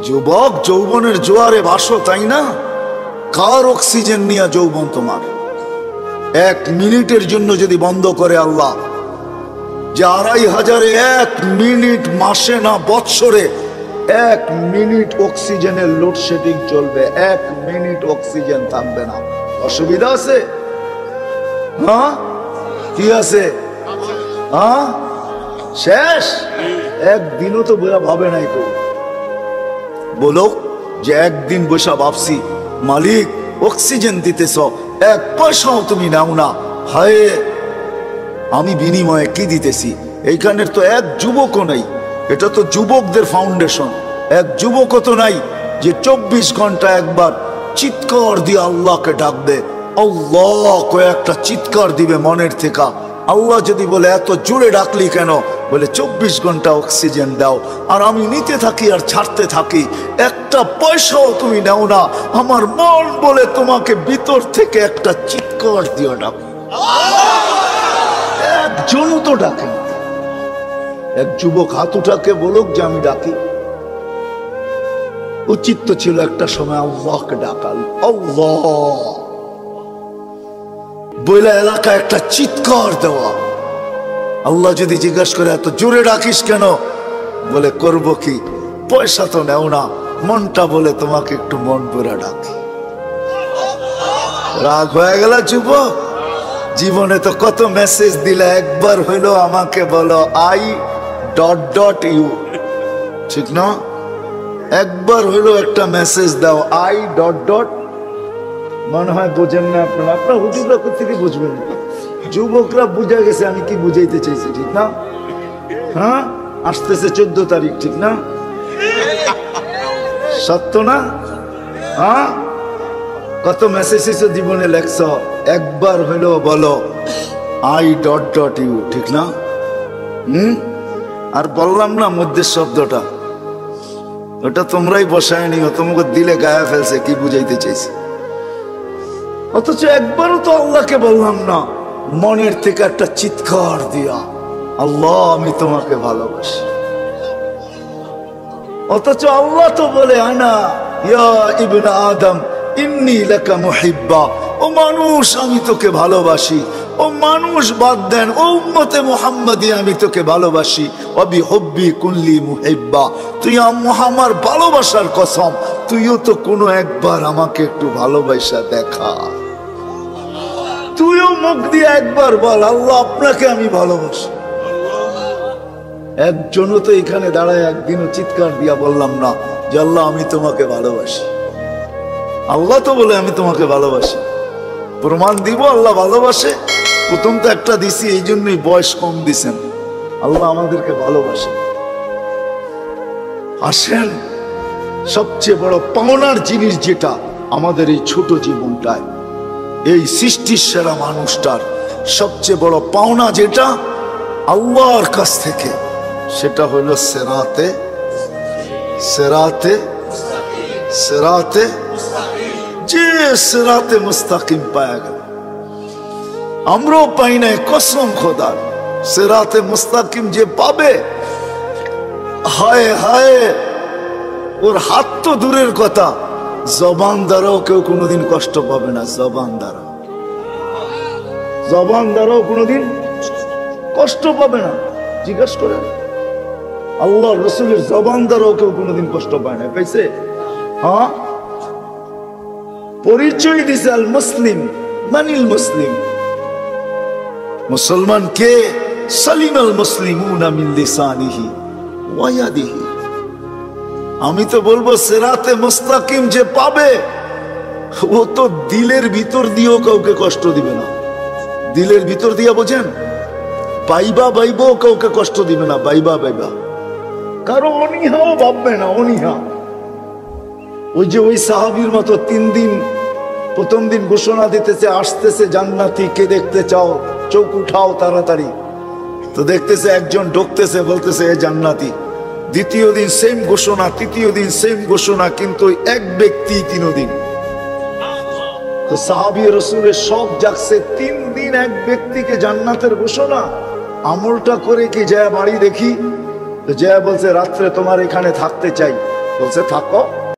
যুবক, যৌবনের জোয়ারে ভাসো, তাই না? কার অক্সিজেন নিয়ে যৌবন তোমার? 1 মিনিটের জন্য যদি বন্ধ করে আল্লাহ, যে 2500-এ 1 মিনিট, মাসে না বৎসরে 1 মিনিট অক্সিজেনের লোডশেডিং চলবে, 1 মিনিট অক্সিজেন থাকবে না, অসুবিধা আছে? হ্যাঁ, কি আছে? হ্যাঁ, শেষ। একদিনও তো ভাবে নাই তো। বলো যে একদিন বসা ভাবছি, মালিক অক্সিজেন দিতেছ, 1 পয়সাও তুমি নাও না, হায় আমি বিনিময়ে কি দিতেছি? এইখানের তো 1 যুবকও নাই। এটা তো যুবকদের ফাউন্ডেশন। 1 যুবকও তো নাই যে 24 ঘন্টা একবার চিৎকার দিয়ে আল্লাহকে ডাকবে। আল্লাহ কয়েকটা চিৎকার দিবে মনের থেকে। আল্লাহ যদি বলে এত জোরে ডাকলি কেন? বলে 24 ঘন্টা অক্সিজেন দাও, আর আমি নিতে থাকি আর ছাড়তে থাকি, 1 পয়সাও তুমি নাও না। আমার মন বলে তোমাকে ভিতর থেকে একটা চিৎকার দিয়ে ডাক। একজনও তো ডাকে। 1 যুবক হাত উঠাকে বলুক যে আমি ডাকি। উচিত তো ছিল একটা সময় আল্লাহকে ডাকাল, আল্লাহ বলে এলাকা একটা চিৎকার দেওয়া। আল্লাহ যদি জিজ্ঞাসা করে এত জোরে ডাকিস কেন? বলে করব কি, পয়সা তো নেও না, মনটা বলে তোমাকে একটু মন ভরে ডাকি। রাগ হয়ে গেল যুবক? জীবনে তো কত মেসেজ দিলে, একবার হইলো আমাকে বলো I.U, ঠিক না? একবার হইলো একটা মেসেজ দাও I. মনে হয় বোঝেন না আপনারা, আপনার হুজুররা কোথেকে বুঝবেন? যুবকরা বুঝা গেছে আমি কি বুঝাইতে চাইছি, ঠিক না? হ্যাঁ, আসতেছে 14 তারিখ, ঠিক না? সত্য না? হ্যাঁ, কত মেসেজ জীবনে লেখছ, একবার হইলো বলো I.U, ঠিক না? আর বললাম না মধ্যে শব্দটা, ওটা তোমরাই বসায় নিও, তোমাকে দিলে গায়ে ফেলছে কি বুঝাইতে চাইছে। অথচ একবারও তো আল্লাহকে বললাম না মনের থেকে একটা চিৎকার দিয়া, আল্লাহ আমি তোমাকে ভালোবাসি। অথচ আল্লাহ তো বলে আনা ইয়া ইবনে আদম ইন্নী লাকা মুহিব্বা, ও মানুষ আমি তোকে ভালোবাসি। ও মানুষ বাদ দেন, ও উম্মতে মুহাম্মাদি আমি তোকে ভালোবাসি। ওয়াবি হুব্বি কুল্লি মুহিব্বা, তুই আমার ভালোবাসার কসম, তুইও তো কোনো একবার আমাকে একটু ভালোবাসা দেখা। তুইও মুখ দিয়ে একবার বল আল্লাহ আপনাকে আমি ভালোবাসি। একজনও তো এখানে দাঁড়ায় একদিনও চিৎকার দিয়া বললাম না যে আল্লাহ আমি তোমাকে ভালোবাসি। আল্লাহ তো বলে আমি তোমাকে ভালোবাসি। প্রমাণ দিব আল্লাহ ভালোবাসে? প্রথম তো একটা দিছি, এই জন্যই বয়স কম দিছেন। আল্লাহ আমাদেরকে ভালোবাসে। আসেন, সবচেয়ে বড় পাওনার জিনিস যেটা আমাদের এই ছোট জীবনটায়, এই সৃষ্টির সেরা মানুষটার সবচেয়ে বড় পাওনা যেটা আল্লাহর কাছ থেকে, সেটা হলো সেরাতে সেরাতে সেরাতে যে সেরাতে মুস্তাকিম পায়া গেল। আমরাও পাই নাই, কসম খোদার। সেরাতে মুস্তাকিম যে পাবে, হায় হায়, ওর হাত তো দূরের কথা, জবান দ্বারাও কেউ কোনোদিন কষ্ট পাবে না। জবান দ্বারাও কোনোদিন কষ্ট পাবে না। জিজ্ঞাসা করেন, আল্লাহ রসুলের জবান দ্বারাও কেউ কোনোদিন কষ্ট পায় না, পাইছে? হ্যাঁ, পরিচয় দিছে আল মুসলিম, মানিল মুসলিম। মুসলমান কে? সালিম আল মুসলিমুনা মিন লিসানিহি ওয়া ইয়াদিহি। আমি তো বলবো সেরাতে মুস্তাকিম যে পাবে, ও তো দিলের ভিতর দিয়েও কাউকে কষ্ট দিবে না। দিলের ভিতর দিয়া বোঝেন, বাইবা কাউকে কষ্ট দিবে না। বাইবা কারো অনীহাও ভাববে না, অনীহা। ওই যে ওই সাহাবীর মতো 3 দিন, প্রথম দিন ঘোষণা দিতেছে আসতেছে জান্নাতি, কে দেখতে চাও চোখ উঠাও তাড়াতাড়ি। তো দেখতেছে একজন ঢুকতেছে, বলতেছে এ জান্নাতি। দ্বিতীয় দিন সেম ঘোষণা, তৃতীয় দিন সেম ঘোষণা, কিন্তু এক ব্যক্তি 3 দিন। তো সাহাবী রাসূলের সব জাগছে, 3 দিন এক ব্যক্তিকে জান্নাতের ঘোষণা। আমলটা করে কি যায় বাড়ি দেখি? তো যায় বলছে রাত্রে তোমার এখানে থাকতে চাই। বলছে থাকো,